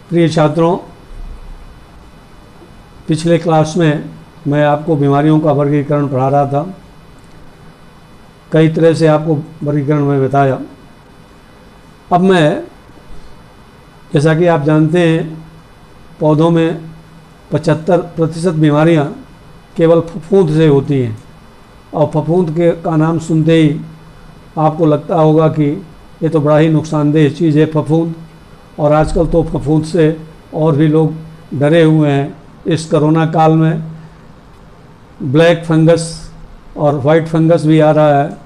प्रिय छात्रों, पिछले क्लास में मैं आपको बीमारियों का वर्गीकरण पढ़ा रहा था। कई तरह से आपको वर्गीकरण में बताया। अब मैं, जैसा कि आप जानते हैं, पौधों में 75% बीमारियां केवल फफूंद से होती हैं। और फफूंद का नाम सुनते ही आपको लगता होगा कि ये तो बड़ा ही नुकसानदेह चीज़ है फफूंद। और आजकल तो फफूंद से और भी लोग डरे हुए हैं। इस कोरोना काल में ब्लैक फंगस और वाइट फंगस भी आ रहा है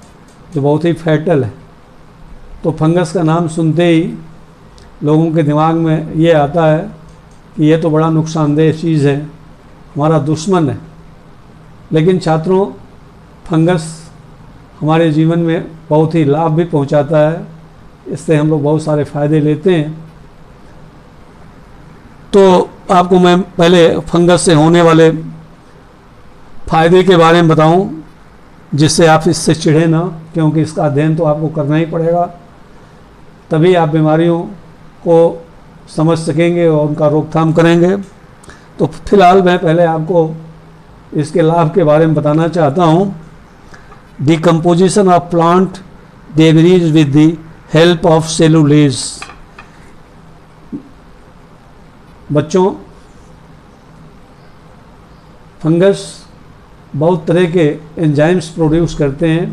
जो बहुत ही फैटल है। तो फंगस का नाम सुनते ही लोगों के दिमाग में ये आता है कि ये तो बड़ा नुकसानदेह चीज़ है, हमारा दुश्मन है। लेकिन छात्रों, फंगस हमारे जीवन में बहुत ही लाभ भी पहुंचाता है। इससे हम लोग बहुत सारे फ़ायदे लेते हैं। तो आपको मैं पहले फंगस से होने वाले फ़ायदे के बारे में बताऊं, जिससे आप इससे चिढ़े ना, क्योंकि इसका अध्ययन तो आपको करना ही पड़ेगा। तभी आप बीमारियों को समझ सकेंगे और उनका रोकथाम करेंगे। तो फिलहाल मैं पहले आपको इसके लाभ के बारे में बताना चाहता हूँ। Decomposition of plant debris with the help of cellulase. बच्चों, फंगस बहुत तरह के एंजाइम्स प्रोड्यूस करते हैं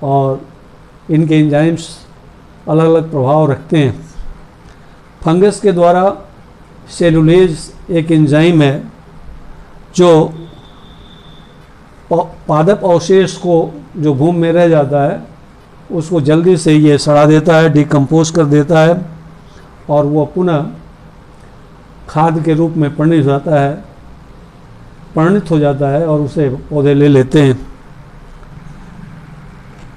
और इनके एंजाइम्स अलग अलग प्रभाव रखते हैं। फंगस के द्वारा सेलुलेज एक एंजाइम है जो पादप अवशेष को, जो भूमि में रह जाता है, उसको जल्दी से ये सड़ा देता है, डिकम्पोज कर देता है और वो पुनः खाद के रूप में परिणित हो जाता है और उसे पौधे ले लेते हैं।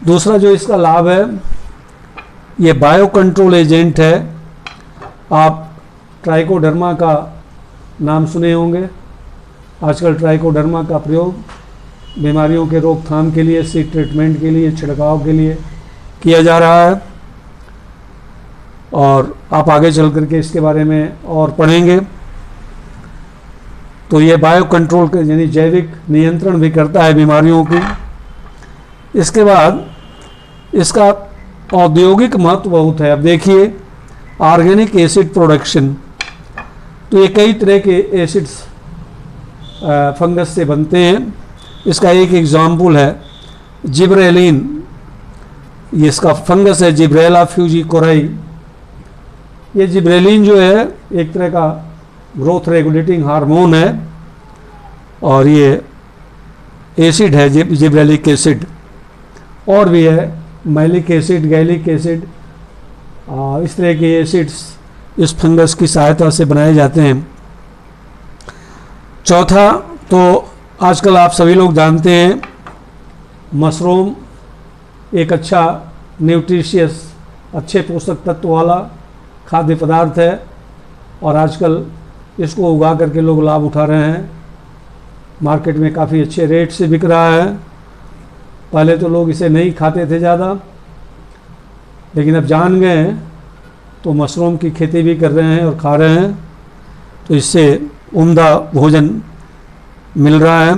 दूसरा जो इसका लाभ है, ये बायो कंट्रोल एजेंट है। आप ट्राइकोडर्मा का नाम सुने होंगे। आजकल ट्राइकोडर्मा का प्रयोग बीमारियों के रोकथाम के लिए, सीड ट्रीटमेंट के लिए, छिड़काव के लिए किया जा रहा है और आप आगे चल करके इसके बारे में और पढ़ेंगे। तो ये बायो कंट्रोल के यानी जैविक नियंत्रण भी करता है बीमारियों की। इसके बाद इसका औद्योगिक महत्व बहुत है। अब देखिए, ऑर्गेनिक एसिड प्रोडक्शन। तो ये कई तरह के एसिड्स फंगस से बनते हैं। इसका एक एग्जाम्पल है जिब्रेलिन। ये इसका फंगस है जिब्रेला फ्यूजिकोराई। ये जिब्रेलिन जो है एक तरह का ग्रोथ रेगुलेटिंग हार्मोन है और ये एसिड है, जिब्रेलिक एसिड। और भी है मैलिक एसिड, गैलिक एसिड, इस तरह के एसिड्स इस फंगस की सहायता से बनाए जाते हैं। चौथा, तो आजकल आप सभी लोग जानते हैं, मशरूम एक अच्छा न्यूट्रिशियस, अच्छे पोषक तत्व वाला खाद्य पदार्थ है और आजकल इसको उगा करके लोग लाभ उठा रहे हैं। मार्केट में काफ़ी अच्छे रेट से बिक रहा है। पहले तो लोग इसे नहीं खाते थे ज़्यादा, लेकिन अब जान गए हैं तो मशरूम की खेती भी कर रहे हैं और खा रहे हैं। तो इससे उम्दा भोजन मिल रहा है।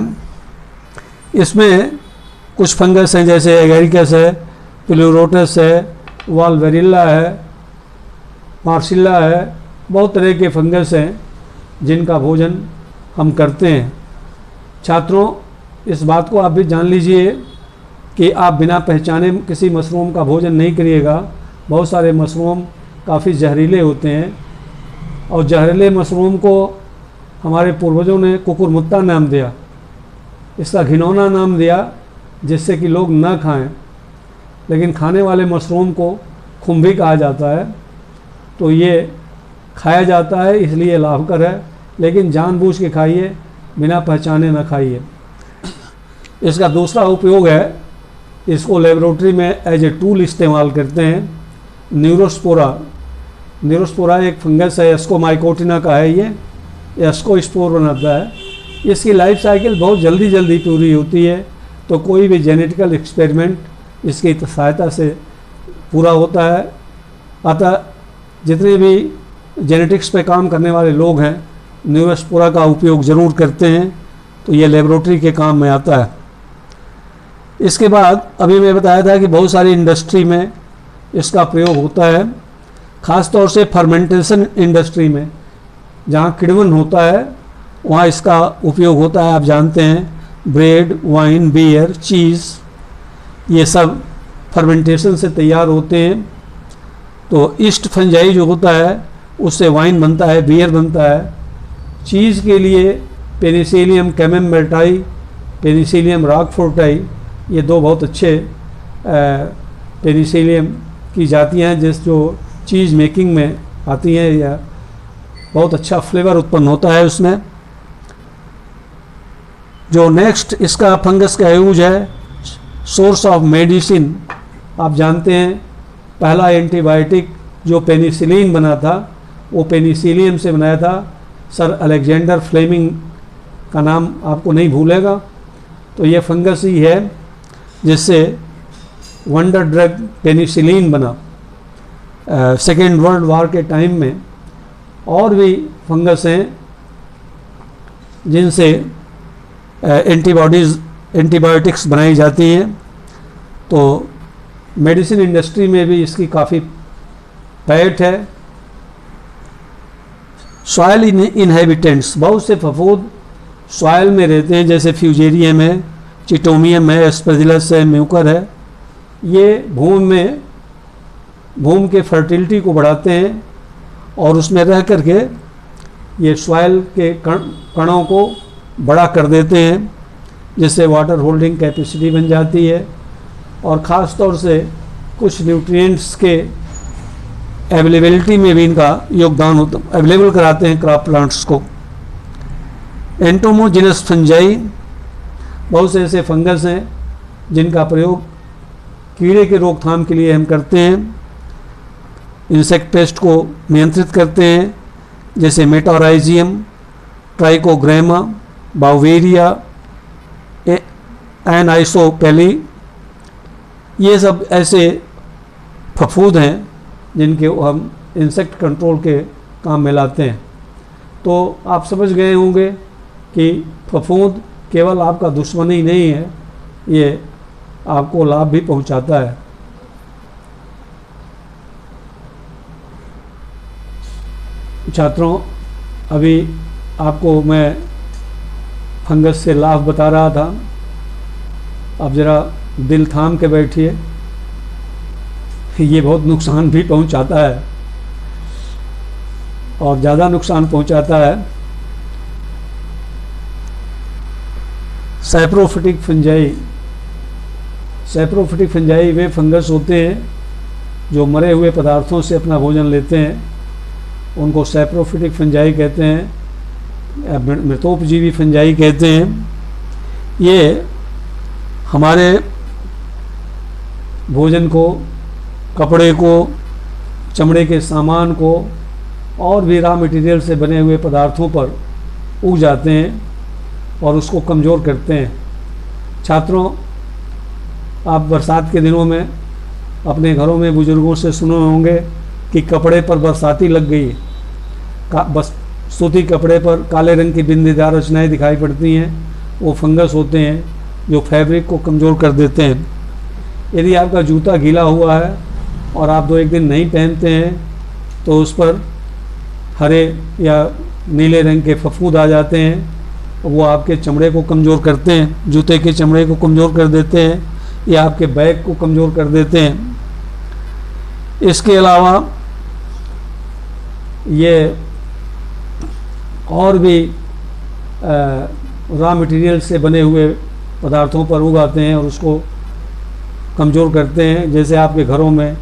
इसमें कुछ फंगस हैं, जैसे एगेरिकस है, प्लूरोटस है, वाल्वेरिल्ला है, मार्सिल्ला है। बहुत तरह के फंगस हैं जिनका भोजन हम करते हैं। छात्रों, इस बात को आप भी जान लीजिए कि आप बिना पहचाने किसी मशरूम का भोजन नहीं करिएगा। बहुत सारे मशरूम काफ़ी जहरीले होते हैं और जहरीले मशरूम को हमारे पूर्वजों ने कुकुरमुत्ता नाम दिया, इसका घिनौना नाम दिया, जिससे कि लोग न खाएं। लेकिन खाने वाले मशरूम को खुम्भी कहा जाता है। तो ये खाया जाता है, इसलिए लाभकर है, लेकिन जानबूझ के खाइए, बिना पहचाने न खाइए। इसका दूसरा उपयोग है, इसको लेबोरेटरी में एज ए टूल इस्तेमाल करते हैं। न्यूरोस्पोरा। न्यूरोस्पोरा एक फंगस है, एस्कोमाइकोटिना का है। ये एस्कोस्पोर बनाता है। इसकी लाइफ साइकिल बहुत जल्दी पूरी होती है। तो कोई भी जेनेटिकल एक्सपेरिमेंट इसकी सहायता से पूरा होता है। अतः जितने भी जेनेटिक्स पे काम करने वाले लोग हैं न्यूरोस्पोरा का उपयोग ज़रूर करते हैं, तो ये लेबोरेटरी के काम में आता है। इसके बाद अभी मैं बताया था कि बहुत सारी इंडस्ट्री में इसका प्रयोग होता है, ख़ास तौर से फर्मेंटेशन इंडस्ट्री में जहाँ किण्वन होता है वहाँ इसका उपयोग होता है। आप जानते हैं ब्रेड, वाइन, बियर, चीज़ ये सब फर्मेंटेशन से तैयार होते हैं। तो ईस्ट फंजाई जो होता है उससे वाइन बनता है, बियर बनता है। चीज़ के लिए पेनिसिलियम कैमेम्बर्टाई, पेनिसिलियम रॉकफोर्टाई, ये दो बहुत अच्छे पेनिसिलियम की जातियाँ हैं जो चीज़ मेकिंग में आती हैं, या बहुत अच्छा फ्लेवर उत्पन्न होता है उसमें। जो नेक्स्ट इसका फंगस का यूज है सोर्स ऑफ मेडिसिन। आप जानते हैं पहला एंटीबायोटिक जो पेनिसिलिन बना था वो पेनिसिलियम से बनाया था। सर अलेक्जेंडर फ्लेमिंग का नाम आपको नहीं भूलेगा। तो ये फंगस ही है जिससे वंडर ड्रग पेनिसिलिन बना। सेकेंड वर्ल्ड वार के टाइम में और भी फंगस हैं जिनसे एंटीबायोटिक्स बनाई जाती हैं। तो मेडिसिन इंडस्ट्री में भी इसकी काफ़ी पैठ है। सॉयल इनहेबिटेंट्स, बहुत से फफूद सॉयल में रहते हैं, जैसे फ्यूजेरियम है, चिटोमियम है, एस्पेजिलस है, म्यूकर है। ये भूमि के फर्टिलिटी को बढ़ाते हैं और उसमें रह करके ये सॉयल के कणों को बड़ा कर देते हैं, जिससे वाटर होल्डिंग कैपेसिटी बन जाती है। और ख़ास तौर से कुछ न्यूट्रिएंट्स के अवेलेबिलिटी में भी इनका योगदान होता, अवेलेबल कराते हैं क्रॉप प्लांट्स को। एंटोमोजेनस फंजाई, बहुत से ऐसे फंगस हैं जिनका प्रयोग कीड़े के रोकथाम के लिए हम करते हैं, इंसेक्ट पेस्ट को नियंत्रित करते हैं, जैसे मेटाराइजियम, ट्राइकोग्रामा, बावेरिया, एनाइसोपेली। ये सब ऐसे फफूद हैं जिनके हम इंसेक्ट कंट्रोल के काम में लाते हैं। तो आप समझ गए होंगे कि फफूंद केवल आपका दुश्मन ही नहीं है, ये आपको लाभ भी पहुंचाता है। छात्रों, अभी आपको मैं फंगस से लाभ बता रहा था। अब ज़रा दिल थाम के बैठिए, ये बहुत नुकसान भी पहुंचाता है और ज़्यादा नुकसान पहुंचाता है। सैप्रोफिटिक फंजाई, सैप्रोफिटिक फंजाई वे फंगस होते हैं जो मरे हुए पदार्थों से अपना भोजन लेते हैं, उनको सैप्रोफिटिक फंजाई कहते हैं, मृतोपजीवी फंजाई कहते हैं। ये हमारे भोजन को, कपड़े को, चमड़े के सामान को और भी रॉ मटेरियल से बने हुए पदार्थों पर उग जाते हैं और उसको कमज़ोर करते हैं। छात्रों, आप बरसात के दिनों में अपने घरों में बुज़ुर्गों से सुने होंगे कि कपड़े पर बरसाती लग गई, बस सूती कपड़े पर काले रंग की बिंदीदार रचनाएं दिखाई पड़ती हैं। वो फंगस होते हैं जो फैब्रिक को कमज़ोर कर देते हैं। यदि आपका जूता गीला हुआ है और आप 2-1 दिन नहीं पहनते हैं तो उस पर हरे या नीले रंग के फफूंद आ जाते हैं, वो आपके चमड़े को कमज़ोर करते हैं, जूते के चमड़े को कमज़ोर कर देते हैं या आपके बैग को कमज़ोर कर देते हैं। इसके अलावा ये और भी रॉ मटेरियल से बने हुए पदार्थों पर उगाते हैं और उसको कमज़ोर करते हैं। जैसे आपके घरों में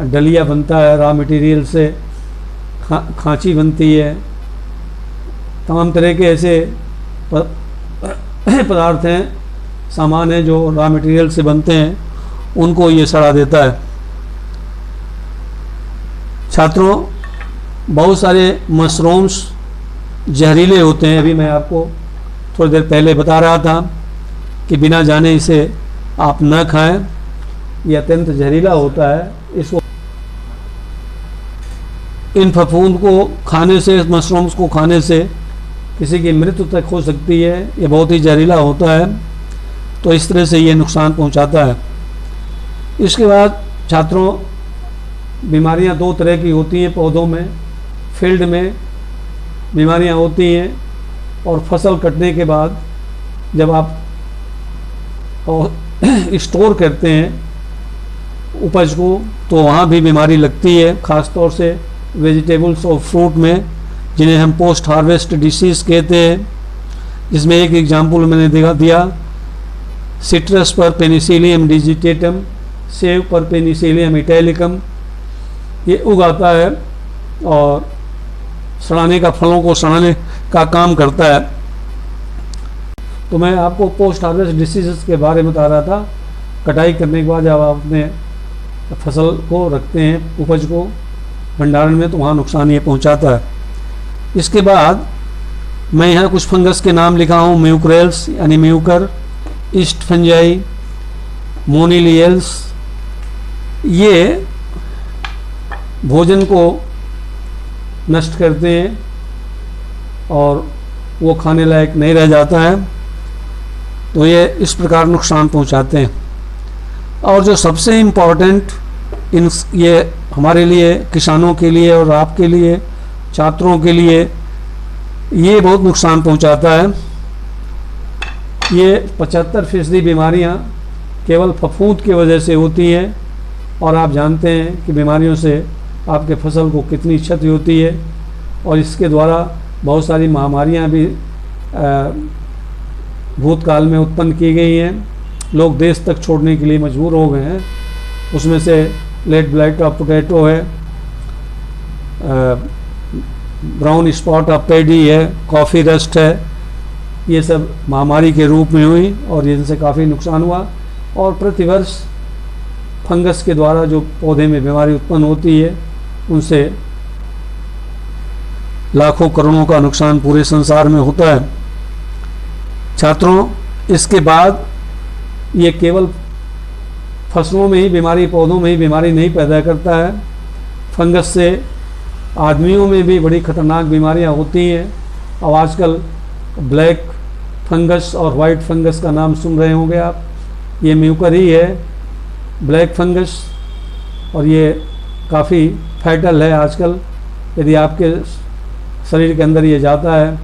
डलिया बनता है रॉ मटेरियल से, खांची बनती है, तमाम तरह के ऐसे पदार्थ हैं, सामान हैं जो रॉ मटेरियल से बनते हैं, उनको ये सड़ा देता है। छात्रों, बहुत सारे मशरूम्स जहरीले होते हैं। अभी मैं आपको थोड़ी देर पहले बता रहा था कि बिना जाने इसे आप न खाएं, ये अत्यंत जहरीला होता है। इन फफूंद को खाने से, मशरूम्स को खाने से किसी की मृत्यु तक हो सकती है। ये बहुत ही जहरीला होता है, तो इस तरह से ये नुकसान पहुंचाता है। इसके बाद छात्रों, बीमारियां दो तरह की होती हैं पौधों में। फील्ड में बीमारियां होती हैं और फसल कटने के बाद जब आप स्टोर करते हैं उपज को, तो वहाँ भी बीमारी लगती है, ख़ास तौर से वेजिटेबल्स और फ्रूट में, जिन्हें हम पोस्ट हार्वेस्ट डिसीज़ कहते हैं। जिसमें एक एग्जाम्पल मैंने दिया, सिट्रस पर पेनिसिलियम डिजिटेटम, सेब पर पेनिसिलियम इटैलिकम, ये उगाता है और सड़ाने का, फलों को सड़ाने का काम करता है। तो मैं आपको पोस्ट हार्वेस्ट डिसीज़ के बारे में बता रहा था। कटाई करने के बाद जब आप अपने फसल को रखते हैं, उपज को भंडारण में, तो वहाँ नुकसान ये पहुँचाता है। इसके बाद मैं यहाँ कुछ फंगस के नाम लिखा हूँ। म्यूकरेल्स यानी म्यूकर, ईस्ट फंजाई, मोनिलियल्स। ये भोजन को नष्ट करते हैं और वो खाने लायक नहीं रह जाता है, तो ये इस प्रकार नुकसान पहुंचाते हैं। और जो सबसे इम्पोर्टेंट ये हमारे लिए, किसानों के लिए और आपके लिए, छात्रों के लिए, ये बहुत नुकसान पहुंचाता है। ये 75% बीमारियां केवल फफूंद की वजह से होती हैं, और आप जानते हैं कि बीमारियों से आपके फसल को कितनी क्षति होती है, और इसके द्वारा बहुत सारी महामारियां भी भूतकाल में उत्पन्न की गई हैं। लोग देश तक छोड़ने के लिए मजबूर हो गए हैं। उसमें से लेड ब्लाइट ऑफ पोटैटो है, ब्राउन स्पॉट ऑफ पैडी है, कॉफ़ी रस्ट है। ये सब महामारी के रूप में हुई और इनसे काफ़ी नुकसान हुआ। और प्रतिवर्ष फंगस के द्वारा जो पौधे में बीमारी उत्पन्न होती है, उनसे लाखों करोड़ों का नुकसान पूरे संसार में होता है। छात्रों, इसके बाद ये केवल फसलों में ही बीमारी, पौधों में ही बीमारी नहीं पैदा करता है। फंगस से आदमियों में भी बड़ी खतरनाक बीमारियां होती हैं। अब आजकल ब्लैक फंगस और वाइट फंगस का नाम सुन रहे होंगे आप। ये म्यूकर ही है, ब्लैक फंगस, और ये काफ़ी फैटल है आजकल। यदि आपके शरीर के अंदर ये जाता है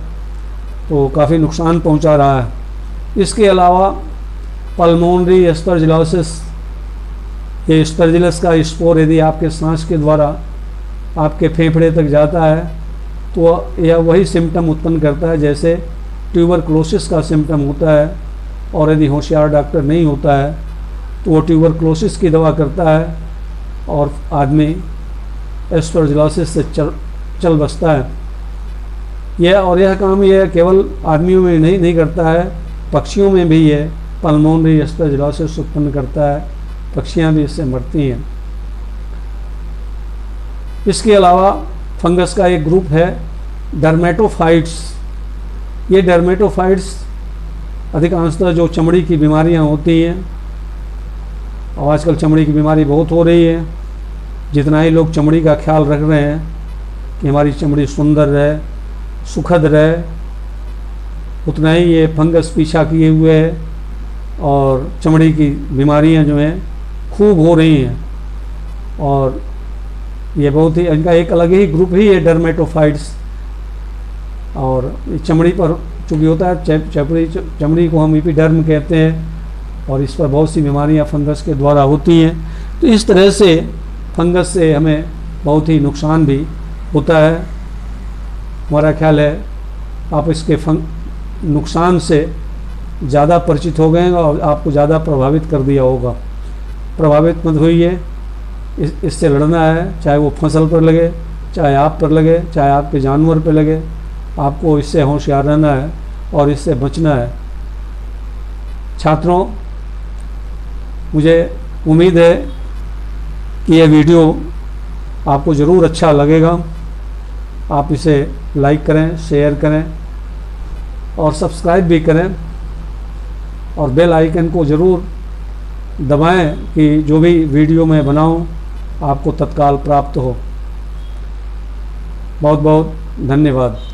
तो काफ़ी नुकसान पहुंचा रहा है। इसके अलावा पल्मोनरी एस्परजिलोसिस, ये एस्परजिलस का स्पोर यदि आपके सांस के द्वारा आपके फेफड़े तक जाता है तो यह वही सिम्टम उत्पन्न करता है जैसे ट्यूबरक्लोसिस का सिम्टम होता है। और यदि होशियार डॉक्टर नहीं होता है तो वो ट्यूबरक्लोसिस की दवा करता है और आदमी एस्परजिलोसिस से चल बसता है। यह काम यह केवल आदमियों में नहीं करता है, पक्षियों में भी ये पल्मोनरी एस्परजिलोसिस उत्पन्न करता है। पक्षियाँ भी इससे मरती हैं। इसके अलावा फंगस का एक ग्रुप है डर्मेटोफाइट्स। ये डर्मेटोफाइट्स अधिकांशतः जो चमड़ी की बीमारियां होती हैं, और आजकल चमड़ी की बीमारी बहुत हो रही है। जितना ही लोग चमड़ी का ख्याल रख रहे हैं कि हमारी चमड़ी सुंदर रहे, सुखद रहे, उतना ही ये फंगस पीछा किए हुए है और चमड़ी की बीमारियां जो हैं खूब हो रही हैं। और ये बहुत ही, इनका एक अलग ही ग्रुप ही है डर्मेटोफाइट्स। और चमड़ी पर चूँकि होता है, चमड़ी को हम एपिडर्म कहते हैं, और इस पर बहुत सी बीमारियां फंगस के द्वारा होती हैं। तो इस तरह से फंगस से हमें बहुत ही नुकसान भी होता है। हमारा ख्याल है आप इसके नुकसान से ज़्यादा परिचित हो गए और आपको ज़्यादा प्रभावित कर दिया होगा। प्रभावित मत होइए, इससे लड़ना है, चाहे वो फसल पर लगे, चाहे आप पर लगे, चाहे आपके जानवर पर लगे। आपको इससे होशियार रहना है और इससे बचना है। छात्रों, मुझे उम्मीद है कि यह वीडियो आपको ज़रूर अच्छा लगेगा। आप इसे लाइक करें, शेयर करें और सब्सक्राइब भी करें, और बेल आइकन को ज़रूर दबाएं कि जो भी वीडियो मैं बनाऊं आपको तत्काल प्राप्त हो। बहुत बहुत धन्यवाद।